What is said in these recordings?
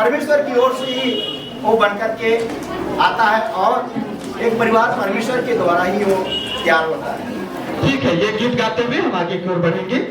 परमेश्वर की ओर से ही वो बन करके आता है और एक परिवार परमेश्वर के द्वारा ही वो तैयार होता है। ठीक है, ये गीत गाते हुए हम आगे की ओर बढ़ेंगे।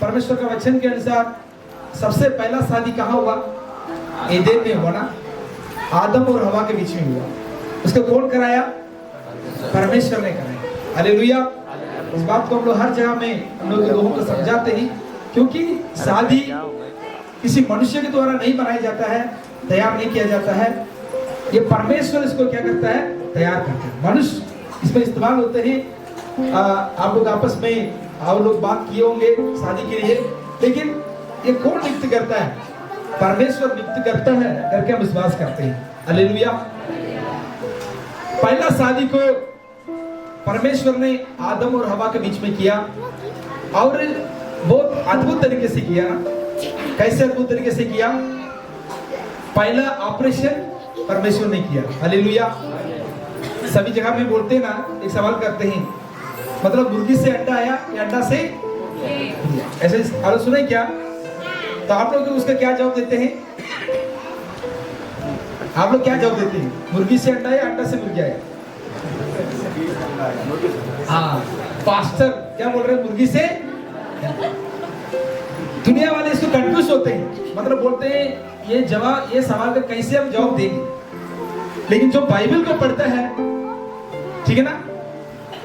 परमेश्वर का वचन के अनुसार सबसे पहला शादी कहाँ हुआ? एदेन में हुआ ना, आदम और हवा के बीच में हुआ। उसको कौन कराया? परमेश्वर ने कराया। हालेलुया। इस बात को हम लोग हर जगह में हम लोग लोगों को समझाते हैं, क्योंकि शादी किसी मनुष्य के द्वारा नहीं बनाया जाता है, तैयार नहीं किया जाता है। ये परमेश्वर इसको क्या करता है? तैयार करता है। मनुष्य इसमें इस्तेमाल होते हैं। आप लोग आपस में और लोग बात किए होंगे शादी के लिए, लेकिन ये कौन नियुक्त करता है? परमेश्वर नियुक्त करता है करके हम विश्वास करते हैं। हालेलुया। पहला शादी को परमेश्वर ने आदम और हवा के बीच में किया और बहुत अद्भुत तरीके से किया ना। कैसे अद्भुत तरीके से किया? पहला ऑपरेशन परमेश्वर ने किया। हालेलुया। सभी जगह में बोलते हैं ना, एक सवाल करते हैं, मतलब मुर्गी से अंडा आया या अंडा से? ऐसे आलोचना सुने क्या? तो आप लोग उसका क्या जवाब देते हैं? आप लोग क्या जवाब देते हैं? मुर्गी से अंडा या अंडा से मुर्गी आया? हाँ, पास्टर क्या बोल रहे हैं? मुर्गी से। दुनिया वाले इसको कंफ्यूज होते हैं, मतलब बोलते हैं ये जवाब, ये सवाल का कैसे हम जवाब देंगे। लेकिन जो बाइबल को पढ़ता है, ठीक है ना,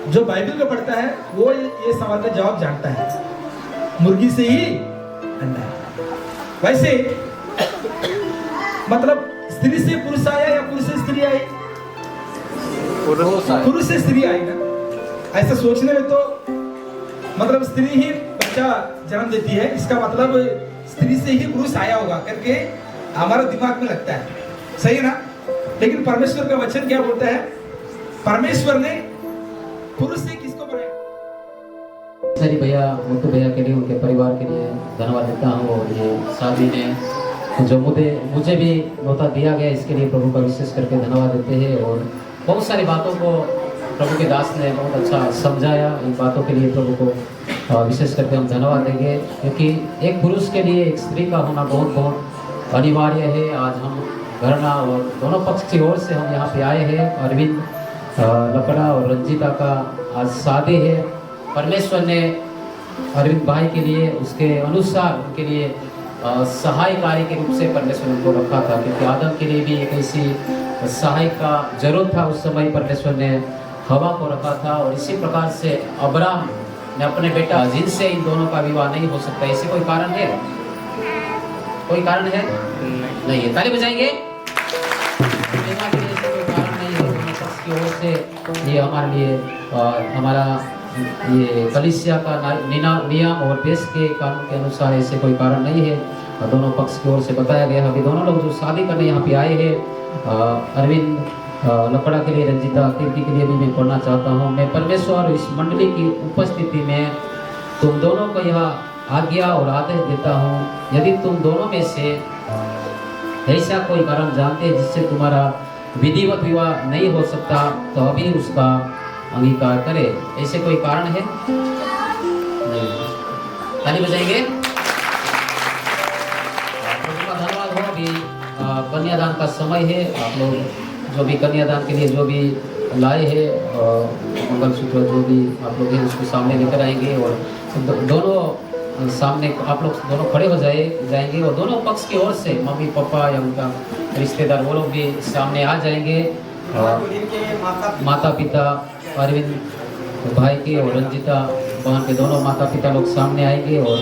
जो बाइबल को पढ़ता है वो ये सवाल का जवाब जानता है, मुर्गी से ही अंडा है। वैसे मतलब स्त्री से पुरुष आया या पुरुष से स्त्री आई? पुरुष से स्त्री आई ना। ऐसा सोचने में तो मतलब स्त्री ही बच्चा जन्म देती है, इसका मतलब स्त्री से ही पुरुष आया होगा करके हमारा दिमाग में लगता है, सही है ना। लेकिन परमेश्वर का वचन क्या बोलता है? परमेश्वर ने पुरुष से किसको बनाया? सरी भैया, मोटू भैया के लिए, उनके परिवार के लिए धन्यवाद देता हूँ। और ये शादी ने जो मुझे भी न्योता दिया गया, इसके लिए प्रभु का विशेष करके धन्यवाद देते हैं। और बहुत सारी बातों को प्रभु के दास ने बहुत अच्छा समझाया। इन बातों के लिए प्रभु को विशेष करके हम धन्यवाद देंगे, क्योंकि एक पुरुष के लिए एक स्त्री का होना बहुत बहुत अनिवार्य है। आज हम घरना और दोनों पक्ष की ओर से हम यहाँ पे आए हैं। अरविंद लकड़ा और रंजीता का आज शादी है। परमेश्वर ने अरविंद भाई के लिए उसके अनुसार उनके लिए सहायकारी के रूप से परमेश्वर ने उनको रखा था, क्योंकि आदम के लिए भी एक ऐसी सहायक का जरूरत था। उस समय परमेश्वर ने हवा को रखा था। और इसी प्रकार से अब्राहम ने अपने बेटा, जिनसे इन दोनों का विवाह नहीं हो सकता, ऐसे कोई कारण है? कोई कारण है? नहीं है। ताली बजाएंगे। की ओर से ये हमारे लिए हमारा ये कलीसिया का नियम और देश के कानून के अनुसार ऐसे कोई कारण नहीं है। और दोनों पक्ष की ओर से बताया गया। अभी दोनों लोग जो शादी करने यहाँ पे आए हैं, अरविंद लकड़ा के लिए, रंजीता कीर्ति के लिए भी मैं पढ़ना चाहता हूँ। मैं परमेश्वर इस मंडली की उपस्थिति में तुम दोनों को यह आज्ञा और आदेश देता हूँ, यदि तुम दोनों में से ऐसा कोई कारण जानते हैं जिससे तुम्हारा विधिवत विवाह नहीं हो सकता, तो अभी उसका अंगीकार करे। ऐसे कोई कारण है? नहीं। ताली बजाएंगे। धन्यवाद हो। अभी कन्यादान का समय है। आप लोग जो भी कन्यादान के लिए जो भी लाए हैं, मंगलसूत्र जो भी आप लोग हैं उसको सामने लेकर आएंगे। और दोनों सामने आप लोग दोनों खड़े हो जाएंगे और दोनों पक्ष की ओर से मम्मी पापा या उनका रिश्तेदार वो लोग भी सामने आ जाएंगे। और माता पिता अरविंद भाई के और रंजिता बहन के दोनों माता पिता लोग सामने आएंगे और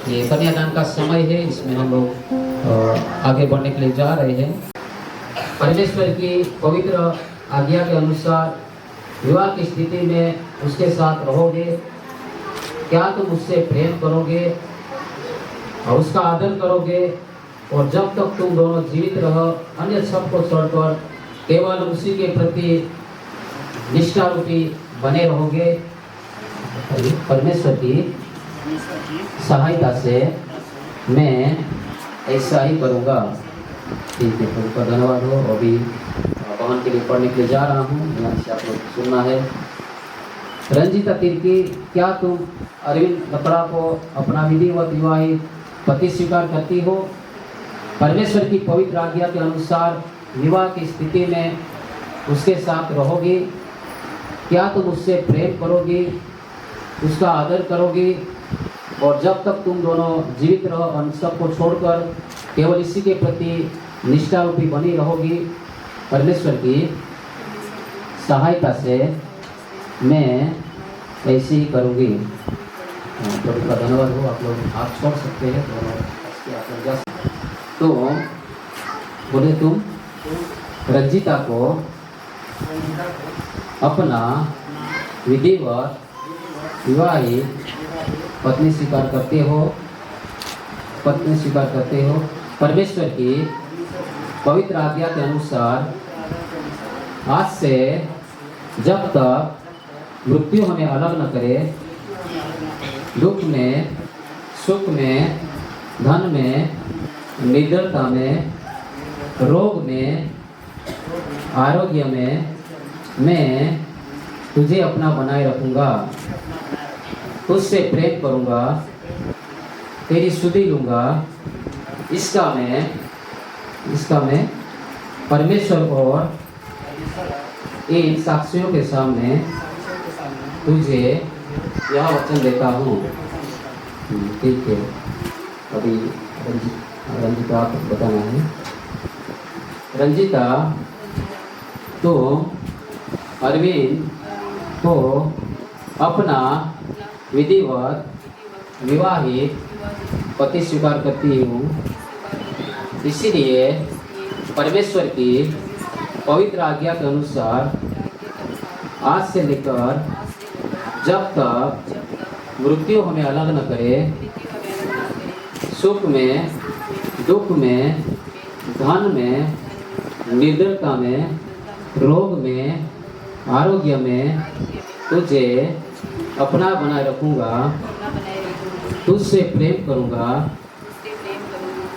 ये कन्यादान का समय है, इसमें हम लोग आगे बढ़ने के लिए जा रहे हैं। परमेश्वर की पवित्र आज्ञा के अनुसार विवाह की स्थिति में उसके साथ रहोगे। क्या तुम उससे प्रेम करोगे और उसका आदर करोगे और जब तक तुम दोनों जीवित रहो अन्य सब को छोड़कर केवल उसी के प्रति निष्ठा रूपी बने रहोगे। परमेश्वर की सहायता से मैं ऐसा ही करूँगा। ठीक है, प्रभु का धन्यवाद हो। अभी बहन के लिए पढ़ने के लिए जा रहा हूँ, यहाँ से आप लोग सुनना है। रंजिता तिर्की, क्या तुम अरविंद लकड़ा को अपना विधिवत विवाहित पति स्वीकार करती हो? परमेश्वर की पवित्र आज्ञा के अनुसार विवाह की स्थिति में उसके साथ रहोगी। क्या तुम उससे प्रेम करोगी, उसका आदर करोगी और जब तक तुम दोनों जीवित रहो उन सबको छोड़कर केवल इसी के प्रति निष्ठा रूपी बनी रहोगी। परमेश्वर की सहायता से मैं ऐसे ही करूँगी। प्रभु का धन्यवाद हो। आप लोग हाथ छोड़ सकते हैं तो बोले तुम रंजिता को अपना विधिवत विवाहित पत्नी स्वीकार करते हो, परमेश्वर की पवित्र आज्ञा के अनुसार आज से जब तक मृत्यु हमें अलग न करे, दुख में, सुख में, धन में, निडरता में, रोग में, आरोग्य में मैं तुझे अपना बनाए रखूँगा। तुझसे प्रेम करूँगा, तेरी सुधि लूँगा। इसका मैं परमेश्वर और इन साक्षियों के सामने तुझे यह वचन देता हूँ। ठीक है, अभी रंजिता आप बताना है। रंजिता, तो अरविंद को अपना विधिवत विवाहित पति स्वीकार करती हूँ। इसीलिए परमेश्वर की पवित्र आज्ञा के अनुसार आज से लेकर जब तक मृत्यु हमें अलग न करे, सुख में, दुख में, धन में, निडरता में, रोग में, आरोग्य में तुझे अपना बनाए रखूँगा। तुझसे प्रेम करूँगा,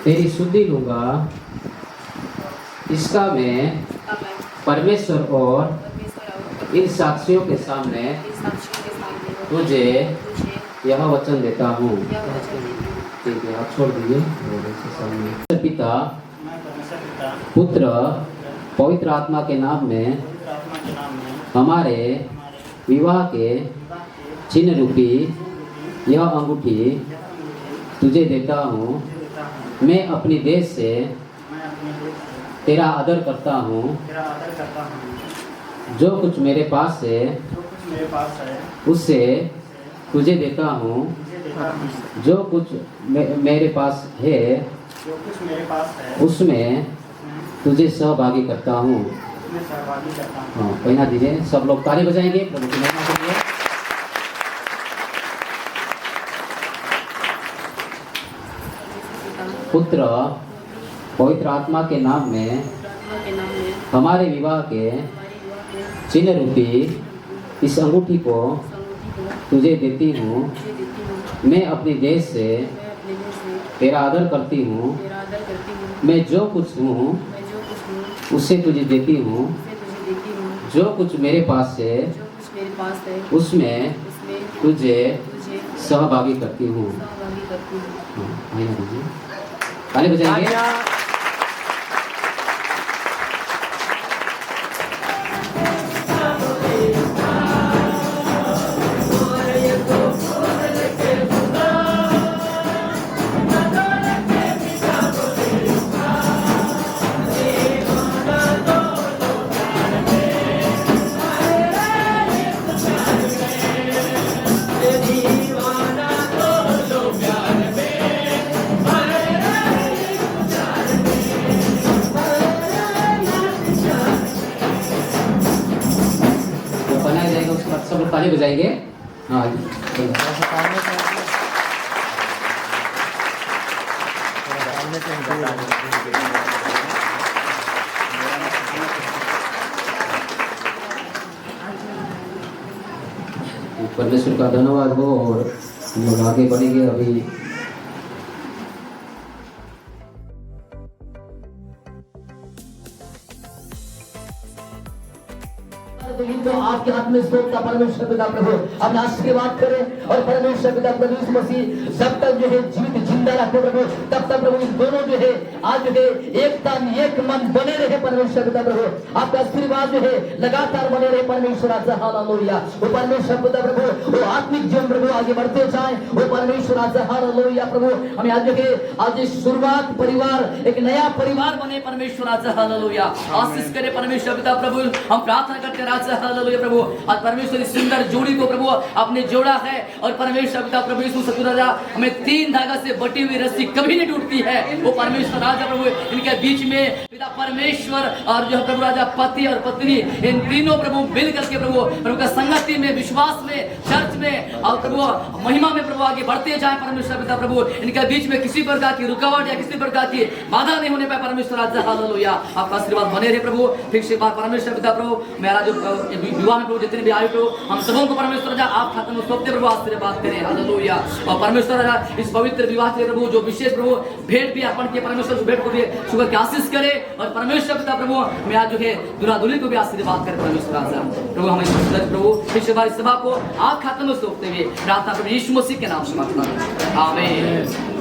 तेरी शुद्धि लूँगा। इसका मैं परमेश्वर और इन साक्षियों के सामने तुझे यह वचन देता हूँ। ठीक है, आप छोड़ दीजिए। पिता, पुत्र, पवित्र आत्मा के नाम में हमारे विवाह के चिन्ह रूपी यह अंगूठी तुझे देता हूँ। मैं अपनी देश से तेरा आदर करता हूँ। जो कुछ मेरे पास है उससे तुझे देता हूँ। जो कुछ मेरे पास है उसमें तुझे सहभागी करता हूँ। हाँ, पहना दीजिए। सब लोग ताली बजाएंगे प्रभु की महिमा के लिए। पुत्र, पवित्र आत्मा के नाम में हमारे विवाह के चिन्ह रूपी इस अंगूठी को तुझे देती हूँ। मैं अपने देश से तेरा आदर करती हूँ। मैं जो कुछ हूँ उसे तुझे देती हूँ। जो कुछ मेरे पास है उसमें तुझे सहभागी करती हूँ। ताली बजाएंगे। सब लोग ताली बजाएंगे। हाँ परमेश्वर का धन्यवाद हो और हम लोग आगे बढ़ेंगे। अभी तो आपके हाथ में सोचता परमेश्वर पिता प्रभु अपना आशीर्वाद करे और परमेश्वर पिता प्रभु यीशु मसीह जब तक जो है जीवित जिंदा रखे प्रभु तब तक प्रभु इन दोनों जो है आज जो है एक तन एक मन बने रहे परमेश्वर पिता प्रभु आपका आशीर्वाद जो है लगातार बने रहे परमेश्वर। हालेलुया। वो परमेश्वर पिता प्रभु वो आत्मिक जीवन प्रभु आगे बढ़ते जाए वो परमेश्वर। हालेलुया प्रभु हमें आज जो है आज शुरुआत परिवार एक नया परिवार बने परमेश्वर। हालेलुया। आशीष करे परमेश्वर पिता प्रभु हम प्रार्थना करते हालेलुया प्रभु आज परमेश्वर इस सुंदर जोड़ी को प्रभु आपने जोड़ा है और परमेश्वर पिता प्रभु यीशु सतुर राजा हमें 3 धागा से बटी हुई रस्सी कभी नहीं टूटती है वो परमेश्वर राजा प्रभु इनके बीच में पिता परमेश्वर और जो प्रभु राजा पति और पत्नी इन तीनों प्रभु मिल करके प्रभु का संगति में विश्वास में चर्च में और प्रभु महिमा में प्रभु आगे बढ़ते जाए परमेश्वर पिता प्रभु इनके बीच में किसी प्रकार की रुकावट या किसी प्रकार की बाधा नहीं होने पाए परमेश्वर राजा। हालेलुया। आपका आशीर्वाद बने रहे प्रभु। फिर से बार परमेश्वर पिता प्रभु मेरा जो विवाह में प्रभु जितने भी आए प्रभु हम सबों को परमेश्वर राजा आप खाते में सौंपते प्रभु आशीर्वाद करें। हालेलुया। और परमेश्वर राजा इस पवित्र विवाह के प्रभु जो विशेष प्रभु भेंट भी अर्पण किए परमेश्वर उस भेंट को भी शुक्र की आशीष करे और परमेश्वर पिता प्रभु मैं आज जो है दूल्हा दुल्हन को भी आशीर्वाद करे परमेश्वर राजा प्रभु हमें प्रभु फिर से बार इस सभा को आप खाते में सौंपते हुए प्रार्थना प्रभु यीशु मसीह के नाम से मांगता हूं। आमीन।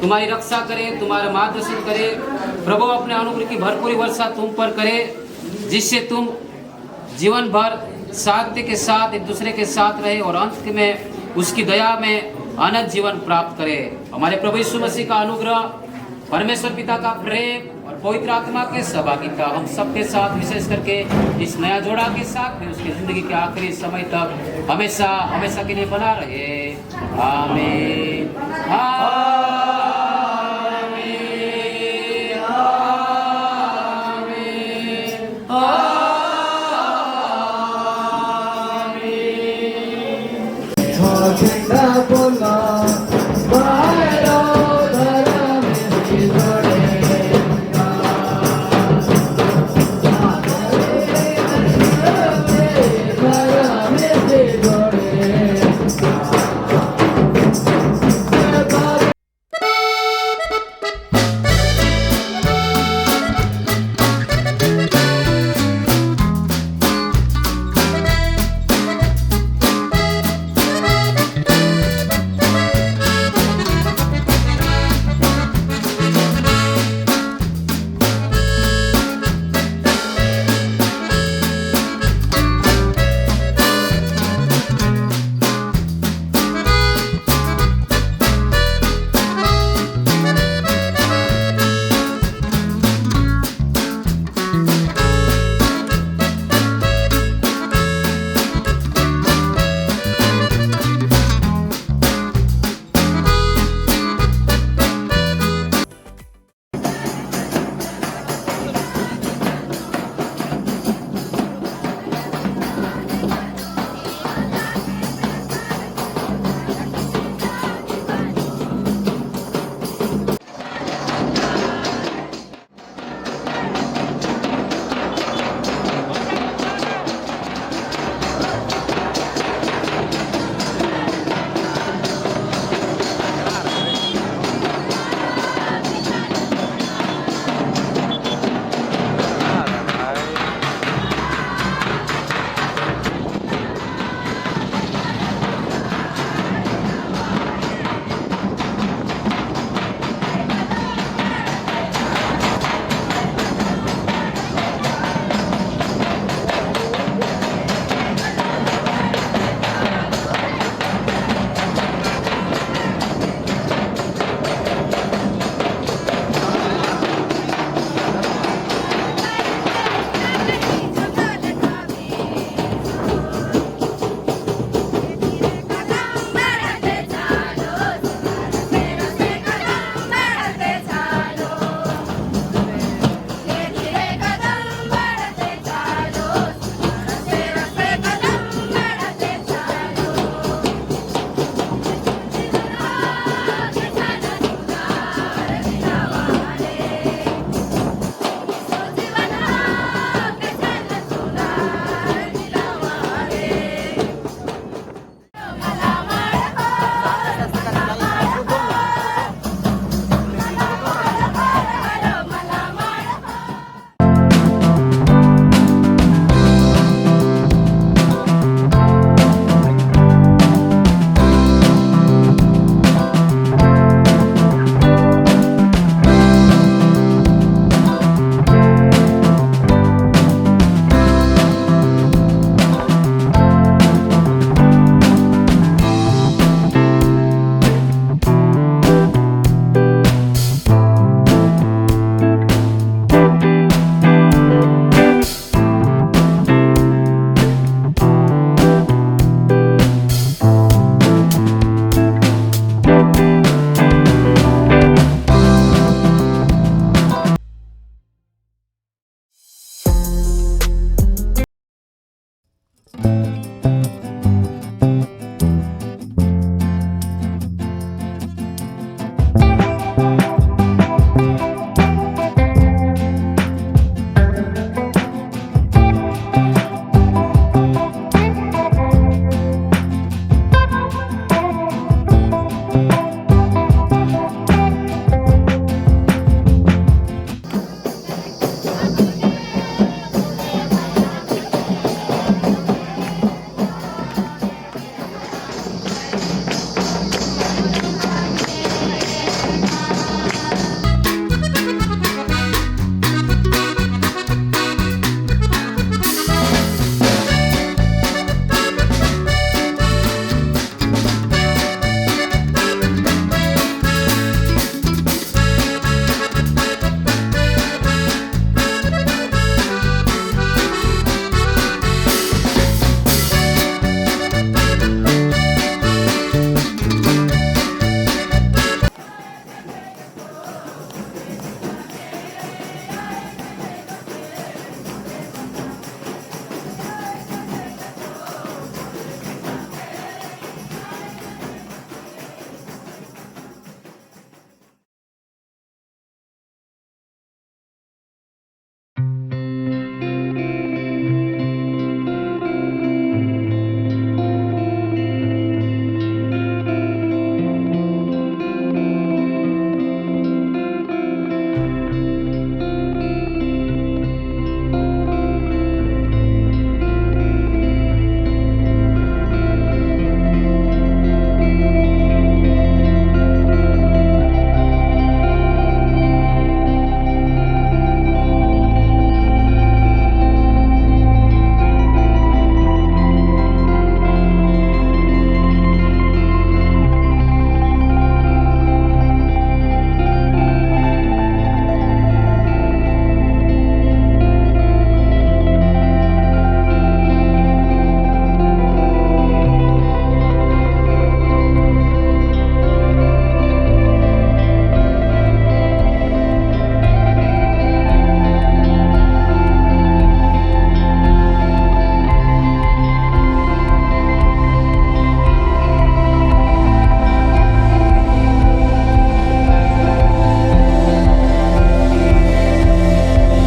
तुम्हारी रक्षा करे, तुम्हारा मार्गदर्शन करे प्रभु। अपने अनुग्रह की भरपूरी वर्षा तुम पर करे, जिससे तुम जीवन भर शांति के साथ एक दूसरे के साथ रहे और अंत में उसकी दया में अनंत जीवन प्राप्त करे। हमारे प्रभु यीशु मसीह का अनुग्रह, परमेश्वर पिता का प्रेम और पवित्र आत्मा के सहभागिता हम सबके साथ, विशेष करके इस नया जोड़ा के साथ में उसकी जिंदगी के आखिरी समय तक हमेशा हमेशा के लिए बना रहे। आमीन। झंडा